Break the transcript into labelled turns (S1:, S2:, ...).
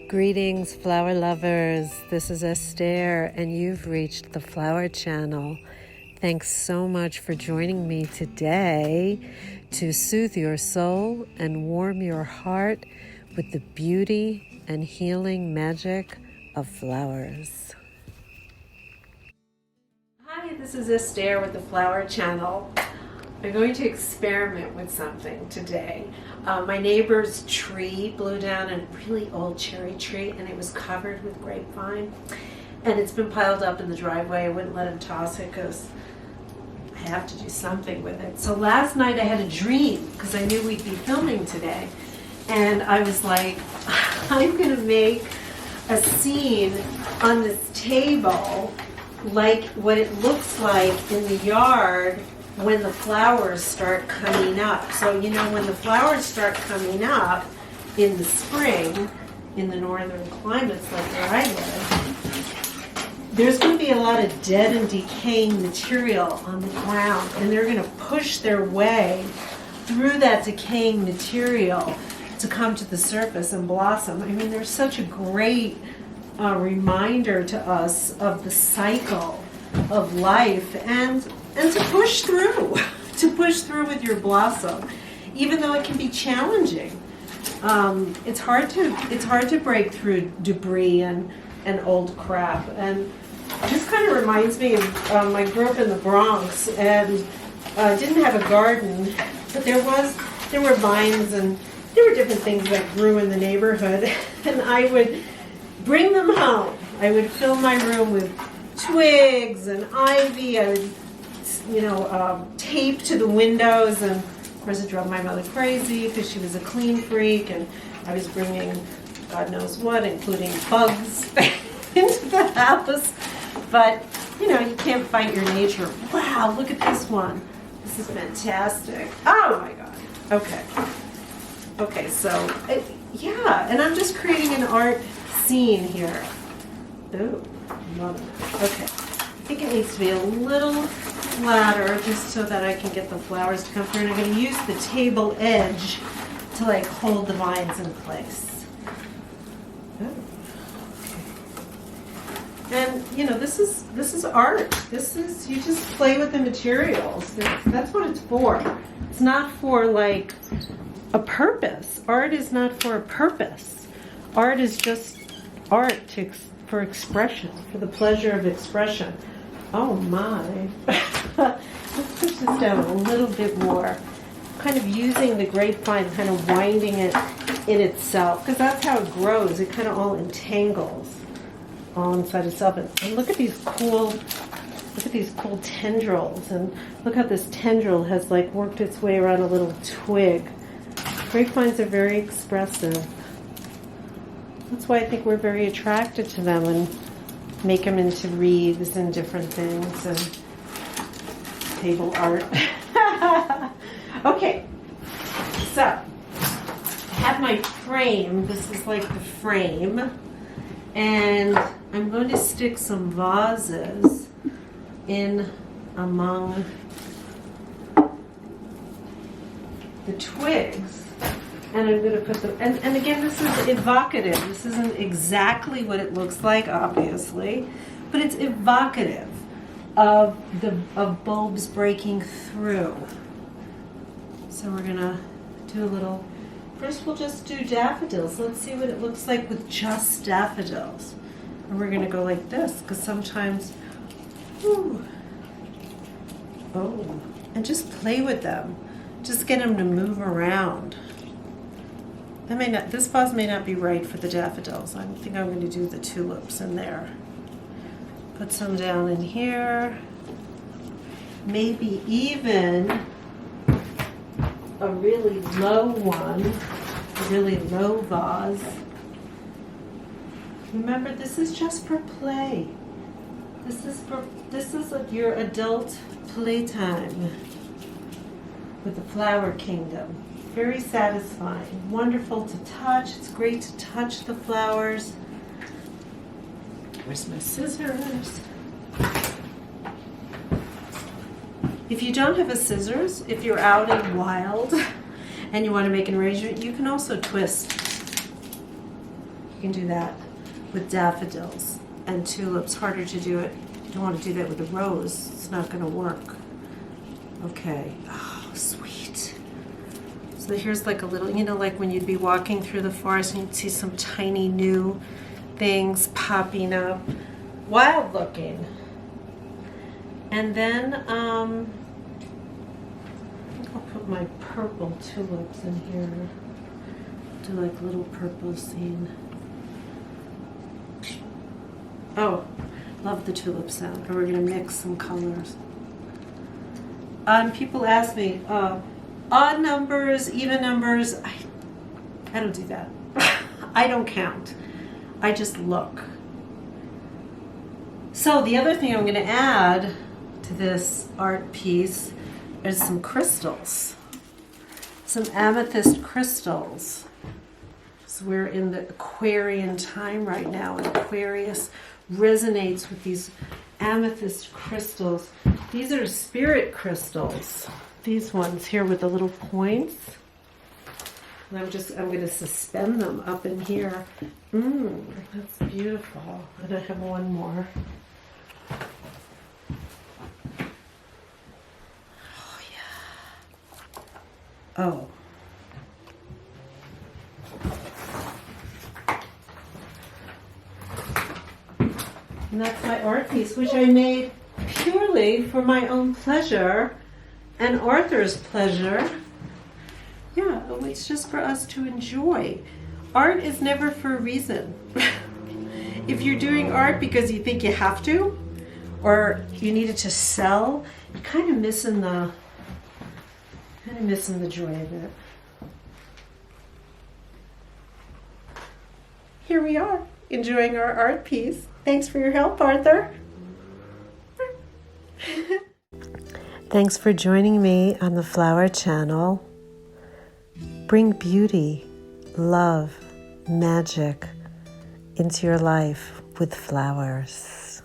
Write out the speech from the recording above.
S1: Greetings, flower lovers. This is Estere, and you've reached the Flower Channel. Thanks so much for joining me today to soothe your soul and warm your heart with the beauty and healing magic of flowers. Hi, this is Estere with the Flower Channel. I'm going to experiment with something today. My neighbor's tree blew down, a really old cherry tree, and it was covered with grapevine. And it's been piled up in the driveway. I wouldn't let him toss it because I have to do something with it. So last night I had a dream because I knew we'd be filming today. And I was like, I'm going to make a scene on this table like what it looks like in the yard when the flowers start coming up. So, you know, when the flowers start coming up in the spring, in the northern climates like where I live, there's going to be a lot of dead and decaying material on the ground, and they're going to push their way through that decaying material to come to the surface and blossom. I mean, there's such a great reminder to us of the cycle of life and to push through, with your blossom, even though it can be challenging. It's hard to break through debris and old crap. And this kind of reminds me of I grew up in the Bronx and didn't have a garden, but there were vines and there were different things that grew in the neighborhood, and I would bring them home. I would fill my room with twigs and ivy. I would tape to the windows, and of course it drove my mother crazy because she was a clean freak, and I was bringing God knows what, including bugs, into the house. But you can't fight your nature. Wow, look at this one. This is fantastic. Oh my God. Okay, so and I'm just creating an art scene here. Ooh, love it. Okay, I think it needs to be a little flatter just so that I can get the flowers to come through, and I'm going to use the table edge to like hold the vines in place. Oh. And this is art. This is, you just play with the materials. That's what it's for. It's not for like a purpose. Art is not for a purpose. Art is just art for expression, for the pleasure of expression. Oh my. Let's push this down a little bit more. Kind of using the grapevine, kind of winding it in itself, because that's how it grows. It kind of all entangles all inside itself. And look at these cool tendrils, and look how this tendril has like worked its way around a little twig. Grapevines are very expressive. That's why I think we're very attracted to them and make them into wreaths and different things and table art. Okay, so I have my frame. This is like the frame, and I'm going to stick some vases in among the twigs. And I'm going to put them, and again, this is evocative. This isn't exactly what it looks like, obviously, but it's evocative of bulbs breaking through. So we're going to do a little, first we'll just do daffodils. Let's see what it looks like with just daffodils. And we're going to go like this, because sometimes, and just play with them. Just get them to move around. This vase may not be right for the daffodils. I think I'm going to do the tulips in there. Put some down in here. Maybe even a really low one, a really low vase. Remember, this is just for play. This is your adult playtime with the flower kingdom. Very satisfying, wonderful to touch. It's great to touch the flowers. Where's my scissors? If you don't have a scissors, if you're out in wild and you want to make an arrangement, you can also twist You can do that with daffodils and tulips. Harder to do it. You don't want to do that with a rose. It's not going to work. Okay. Oh, sweet. So here's like a little, you know, like when you'd be walking through the forest and you'd see some tiny new things popping up. Wild looking. And then I'll put my purple tulips in here. Do like a little purple scene. Oh, love the tulip sound. And we're gonna mix some colors. People ask me, odd numbers, even numbers. I don't do that. I don't count. I just look. So the other thing I'm gonna add to this art piece is some crystals. Some amethyst crystals. So we're in the Aquarian time right now, and Aquarius resonates with these amethyst crystals. These are spirit crystals. These ones here with the little points. And I'm going to suspend them up in here. That's beautiful. And I have one more. Oh, yeah. Oh. And that's my art piece, which I made purely for my own pleasure and Arthur's pleasure. Yeah, it's just for us to enjoy. Art is never for a reason. If you're doing art because you think you have to, or you need it to sell, you're kind of missing the joy of it. Here we are, enjoying our art piece. Thanks for your help, Arthur. Thanks for joining me on the Flower Channel. Bring beauty, love, magic into your life with flowers.